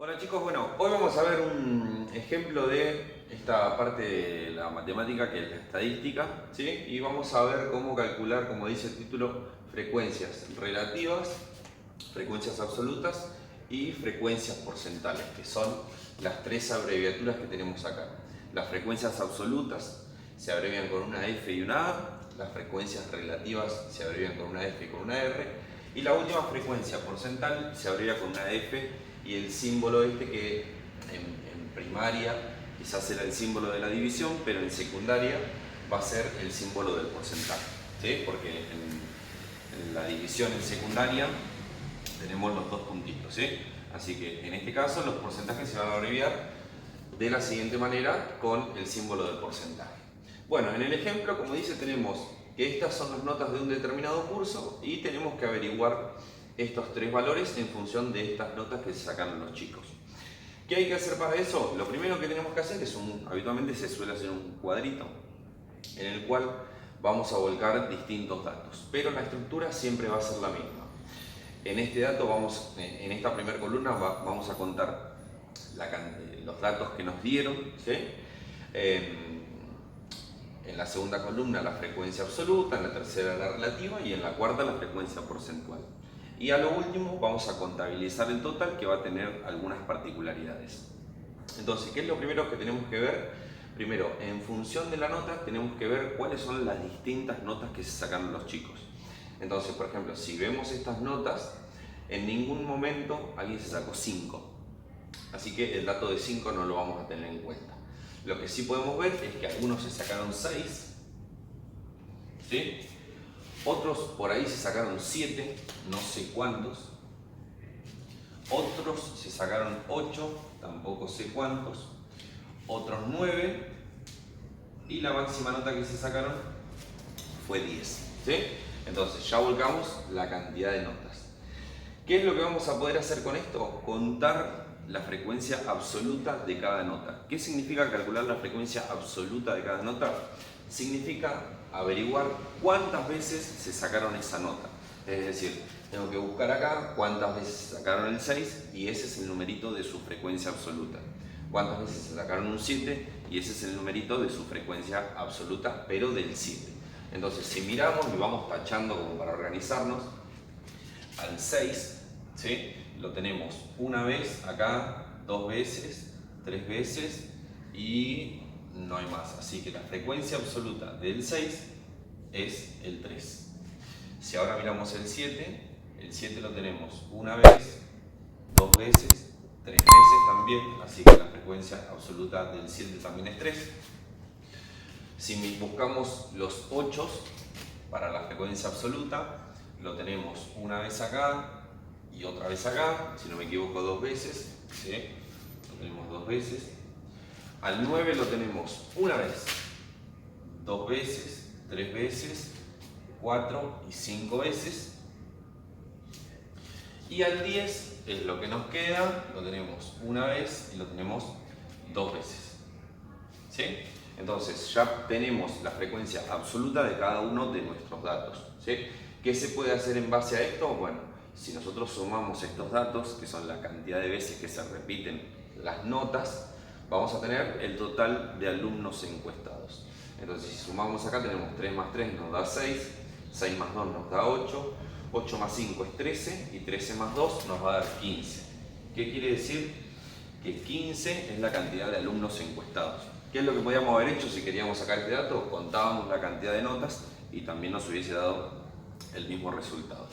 Hola chicos, bueno, hoy vamos a ver un ejemplo de esta parte de la matemática que es la estadística, ¿sí? Y vamos a ver cómo calcular, como dice el título, frecuencias relativas, frecuencias absolutas y frecuencias porcentuales, que son las tres abreviaturas que tenemos acá. Las frecuencias absolutas se abrevian con una F y una A, las frecuencias relativas se abrevian con una F y con una R, y la última frecuencia porcentual se abrevia con una F y el símbolo este que en primaria quizás era el símbolo de la división, pero en secundaria va a ser el símbolo del porcentaje, ¿sí? Porque en la división en secundaria tenemos los dos puntitos, ¿sí? Así que en este caso los porcentajes se van a abreviar de la siguiente manera con el símbolo del porcentaje. Bueno, en el ejemplo, como dice, tenemos que estas son las notas de un determinado curso y tenemos que averiguar estos tres valores en función de estas notas que se sacaron los chicos. ¿Qué hay que hacer para eso? Lo primero que tenemos que hacer es habitualmente se suele hacer un cuadrito en el cual vamos a volcar distintos datos, pero la estructura siempre va a ser la misma. En este dato en esta primera columna vamos a contar los datos que nos dieron, ¿sí? En la segunda columna la frecuencia absoluta, en la tercera la relativa y en la cuarta la frecuencia porcentual. Y a lo último vamos a contabilizar el total, que va a tener algunas particularidades. Entonces, ¿qué es lo primero que tenemos que ver? Primero, en función de la nota tenemos que ver cuáles son las distintas notas que se sacaron los chicos. Entonces, por ejemplo, si vemos estas notas, en ningún momento alguien se sacó 5. Así que el dato de 5 no lo vamos a tener en cuenta. Lo que sí podemos ver es que algunos se sacaron 6, ¿sí? Otros por ahí se sacaron 7, no sé cuántos. Otros se sacaron 8, tampoco sé cuántos. Otros 9. Y la máxima nota que se sacaron fue 10, ¿sí? Entonces ya volcamos la cantidad de notas. ¿Qué es lo que vamos a poder hacer con esto? Contar la frecuencia absoluta de cada nota. ¿Qué significa calcular la frecuencia absoluta de cada nota? Significa averiguar cuántas veces se sacaron esa nota. Es decir, tengo que buscar acá cuántas veces se sacaron el 6 y ese es el numerito de su frecuencia absoluta. Cuántas veces se sacaron un 7 y ese es el numerito de su frecuencia absoluta, pero del 7. Entonces, si miramos y vamos tachando como para organizarnos, al 6, ¿sí? Lo tenemos una vez acá, 2 veces, 3 veces y no hay más. Así que la frecuencia absoluta del 6 es el 3. Si ahora miramos el 7 lo tenemos una vez, 2 veces, 3 veces también, así que la frecuencia absoluta del 7 también es 3. Si buscamos los 8 para la frecuencia absoluta, lo tenemos una vez acá y otra vez acá, si no me equivoco 2 veces, ¿sí? Lo tenemos 2 veces. Al 9 lo tenemos una vez, 2 veces, 3 veces, 4 y 5 veces. Y al 10 es lo que nos queda, lo tenemos una vez y lo tenemos 2 veces, ¿sí? Entonces ya tenemos la frecuencia absoluta de cada uno de nuestros datos, ¿sí? ¿Qué se puede hacer en base a esto? Bueno, si nosotros sumamos estos datos, que son la cantidad de veces que se repiten las notas, vamos a tener el total de alumnos encuestados. Entonces, si sumamos acá, tenemos 3 más 3 nos da 6, 6 más 2 nos da 8, 8 más 5 es 13 y 13 más 2 nos va a dar 15. ¿Qué quiere decir? Que 15 es la cantidad de alumnos encuestados. ¿Qué es lo que podíamos haber hecho si queríamos sacar este dato? Contábamos la cantidad de notas y también nos hubiese dado el mismo resultado.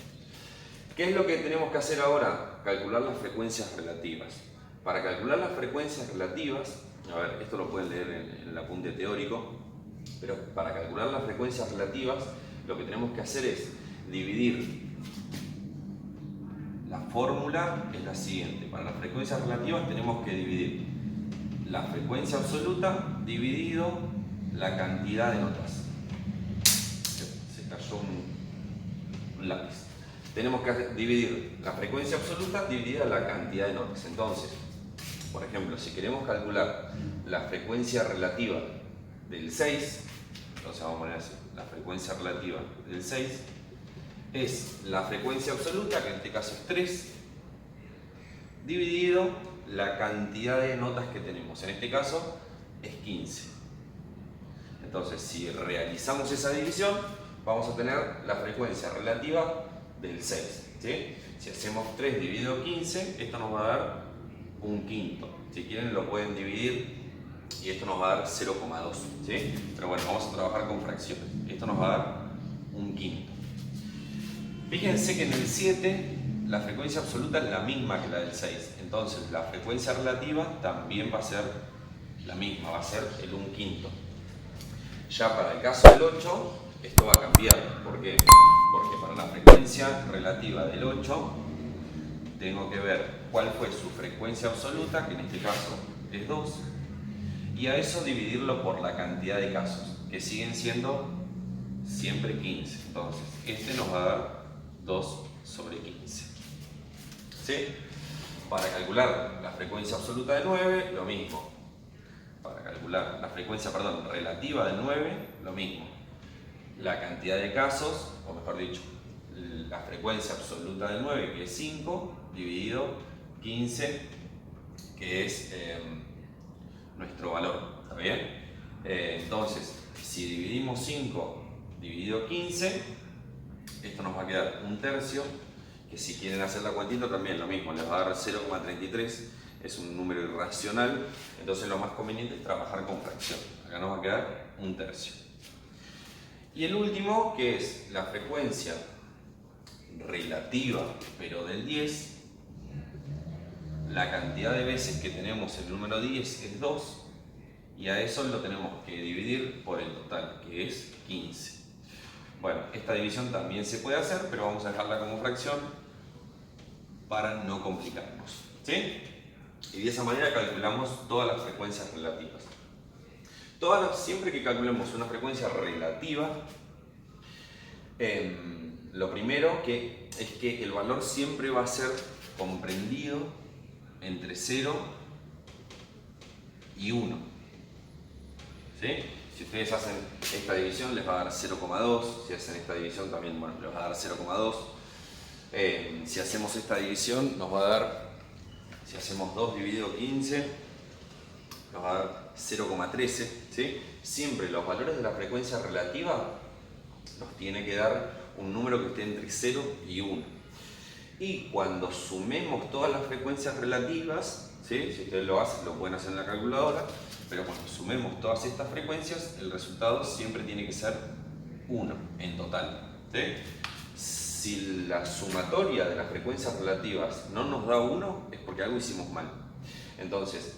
¿Qué es lo que tenemos que hacer ahora? Calcular las frecuencias relativas. Para calcular las frecuencias relativas, a ver, esto lo pueden leer en el apunte teórico, pero para calcular las frecuencias relativas lo que tenemos que hacer es dividir. La fórmula es la siguiente: para las frecuencias relativas tenemos que dividir la frecuencia absoluta dividido la cantidad de notas. Se cayó un lápiz. Tenemos que dividir la frecuencia absoluta dividida la cantidad de notas. Entonces, por ejemplo, si queremos calcular la frecuencia relativa del 6, entonces vamos a poner así: la frecuencia relativa del 6 es la frecuencia absoluta, que en este caso es 3, dividido la cantidad de notas que tenemos. En este caso es 15. Entonces, si realizamos esa división, vamos a tener la frecuencia relativa del 6. ¿Sí? Si hacemos 3 dividido 15, esto nos va a dar un quinto. Si quieren lo pueden dividir y esto nos va a dar 0,2. ¿Sí? Pero bueno, vamos a trabajar con fracciones. Esto nos va a dar un quinto. Fíjense que en el 7 la frecuencia absoluta es la misma que la del 6. Entonces la frecuencia relativa también va a ser la misma, va a ser el un quinto. Ya para el caso del 8, esto va a cambiar. ¿Por qué? Porque para la frecuencia relativa del 8 tengo que ver cuál fue su frecuencia absoluta, que en este caso es 2, y a eso dividirlo por la cantidad de casos, que siguen siendo siempre 15. Entonces, este nos va a dar 2 sobre 15. ¿Sí? Para calcular la frecuencia absoluta de 9, lo mismo. Para calcular la frecuencia, relativa de 9, lo mismo. La cantidad de casos, o mejor dicho, la frecuencia absoluta de 9, que es 5, dividido 15, que es nuestro valor. ¿Está bien? Entonces, si dividimos 5 dividido 15, esto nos va a quedar un tercio, que si quieren hacer la cuantita también lo mismo, les va a dar 0,33, es un número irracional, entonces lo más conveniente es trabajar con fracción. Acá nos va a quedar un tercio. Y el último, que es la frecuencia relativa, pero del 10, la cantidad de veces que tenemos el número 10 es 2, y a eso lo tenemos que dividir por el total, que es 15. Bueno, esta división también se puede hacer, pero vamos a dejarla como fracción para no complicarnos. ¿Sí? Y de esa manera calculamos todas las frecuencias relativas. Siempre que calculemos una frecuencia relativa, lo primero es que el valor siempre va a ser comprendido entre 0 y 1. ¿Sí? Si ustedes hacen esta división les va a dar 0,2, si hacen esta división también les va a dar 0,2. Si hacemos esta división nos va a dar, si hacemos 2 dividido 15, nos va a dar 0,13. ¿Sí? Siempre los valores de la frecuencia relativa nos tiene que dar un número que esté entre 0 y 1. Y cuando sumemos todas las frecuencias relativas, ¿sí? Si ustedes lo hacen, lo pueden hacer en la calculadora, pero cuando sumemos todas estas frecuencias, el resultado siempre tiene que ser 1 en total. ¿Sí? Si la sumatoria de las frecuencias relativas no nos da 1, es porque algo hicimos mal. Entonces,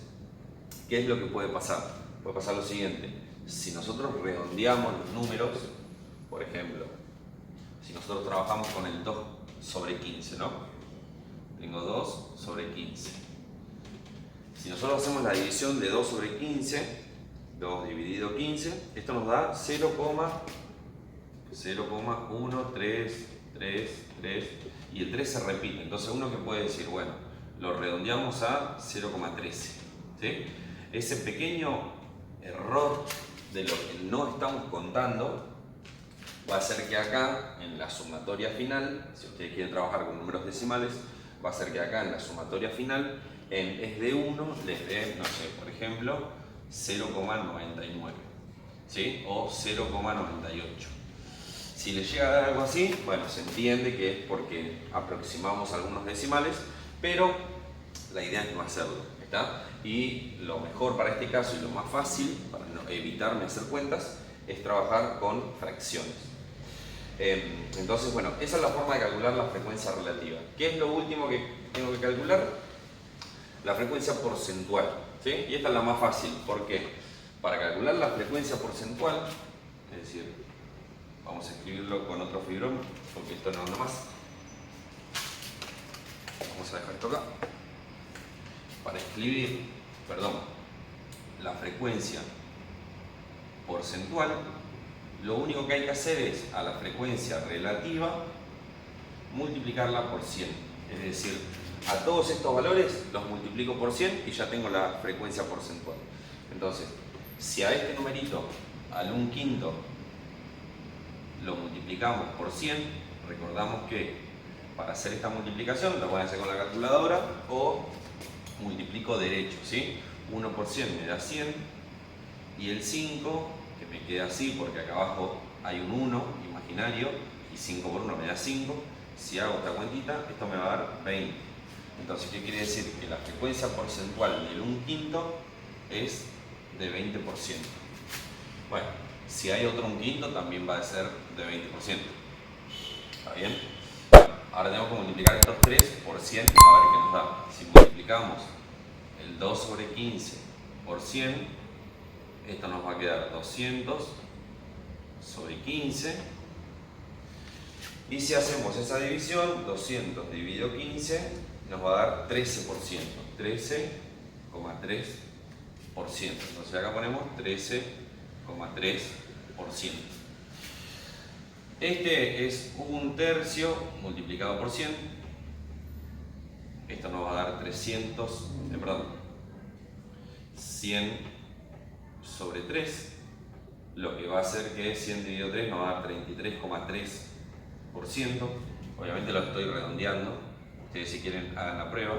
¿qué es lo que puede pasar? Puede pasar lo siguiente: si nosotros redondeamos los números, por ejemplo, si nosotros trabajamos con el 2 sobre 15, ¿no? Tengo 2 sobre 15. Si nosotros hacemos la división de 2 sobre 15, 2 dividido 15, esto nos da 0,133, y el 3 se repite. Entonces uno que puede decir, bueno, lo redondeamos a 0,13. ¿Sí? Ese pequeño error de lo que no estamos contando va a hacer que acá en la sumatoria final, si ustedes quieren trabajar con números decimales, va a hacer que acá en la sumatoria final, en es de 1 les dé, no sé, por ejemplo, 0,99, ¿sí? O 0,98. Si les llega a dar algo así, bueno, se entiende que es porque aproximamos algunos decimales, pero la idea es no hacerlo, ¿está? Y lo mejor para este caso y lo más fácil, para no evitarme hacer cuentas, es trabajar con fracciones. Entonces, bueno, esa es la forma de calcular la frecuencia relativa. ¿Qué es lo último que tengo que calcular? La frecuencia porcentual, ¿sí? Y esta es la más fácil. ¿Por qué? Para calcular la frecuencia porcentual, es decir, vamos a escribirlo con otro fibrón, porque esto no anda más. Vamos a dejar esto acá. Para escribir, la frecuencia porcentual, lo único que hay que hacer es a la frecuencia relativa multiplicarla por 100. Es decir, a todos estos valores los multiplico por 100 y ya tengo la frecuencia porcentual. Entonces, si a este numerito, al 1/5, lo multiplicamos por 100, recordamos que para hacer esta multiplicación lo pueden hacer con la calculadora o multiplicar multiplico derecho, ¿sí? 1 por 100 me da 100 y el 5, que me queda así porque acá abajo hay un 1 imaginario y 5 por 1 me da 5. Si hago esta cuentita, esto me va a dar 20. Entonces, ¿qué quiere decir? Que la frecuencia porcentual del 1/5 es de 20%. Bueno, si hay otro 1/5 también va a ser de 20%. ¿Está bien? Ahora tenemos que multiplicar estos 3 por 100 a ver qué nos da. Si multiplicamos el 2 sobre 15 por 100, esto nos va a quedar 200 sobre 15. Y si hacemos esa división, 200 dividido 15 nos va a dar 13%. 13,3%. Entonces acá ponemos 13,3%. Este es 1/3 multiplicado por 100. Esto nos va a dar 100 sobre 3. Lo que va a hacer que 100 dividido 3 nos va a dar 33,3%. Obviamente lo estoy redondeando. Ustedes si quieren hagan la prueba.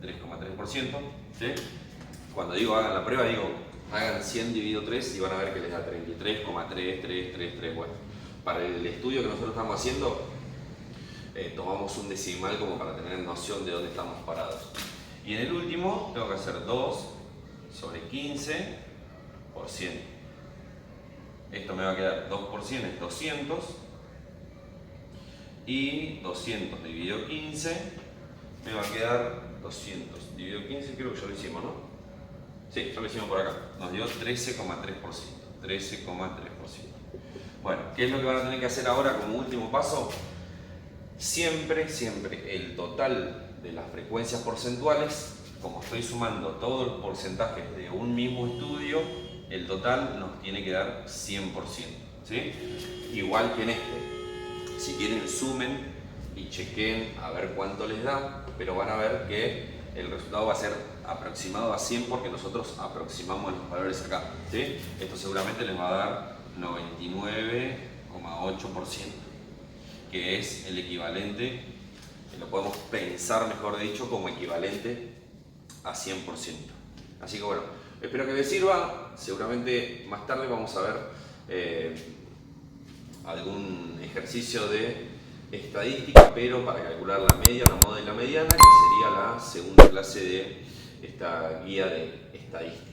33,3%. ¿Sí? Cuando digo hagan la prueba, digo hagan 100 dividido 3 y van a ver que les da 33,3333. Bueno, para el estudio que nosotros estamos haciendo, tomamos un decimal como para tener noción de dónde estamos parados. Y en el último tengo que hacer 2 sobre 15 por 100. Esto me va a quedar 2 por 100 es 200. Y 200 dividido 15 me va a quedar 200 dividido 15, creo que ya lo hicimos, ¿no? Sí, ya lo hicimos por acá. Nos dio 13,3%. 13,3%. Bueno, ¿qué es lo que van a tener que hacer ahora como último paso? Siempre el total de las frecuencias porcentuales, como estoy sumando todos los porcentajes de un mismo estudio, el total nos tiene que dar 100%. ¿Sí? Igual que en este. Si quieren, sumen y chequen a ver cuánto les da, pero van a ver que el resultado va a ser aproximado a 100 porque nosotros aproximamos los valores acá. ¿Sí? Esto seguramente les va a dar 99,8%, que es el equivalente, que lo podemos pensar, mejor dicho, como equivalente a 100%. Así que bueno, espero que les sirva. Seguramente más tarde vamos a ver algún ejercicio de estadística, pero para calcular la media, la moda y la mediana, que sería la segunda clase de esta guía de estadística.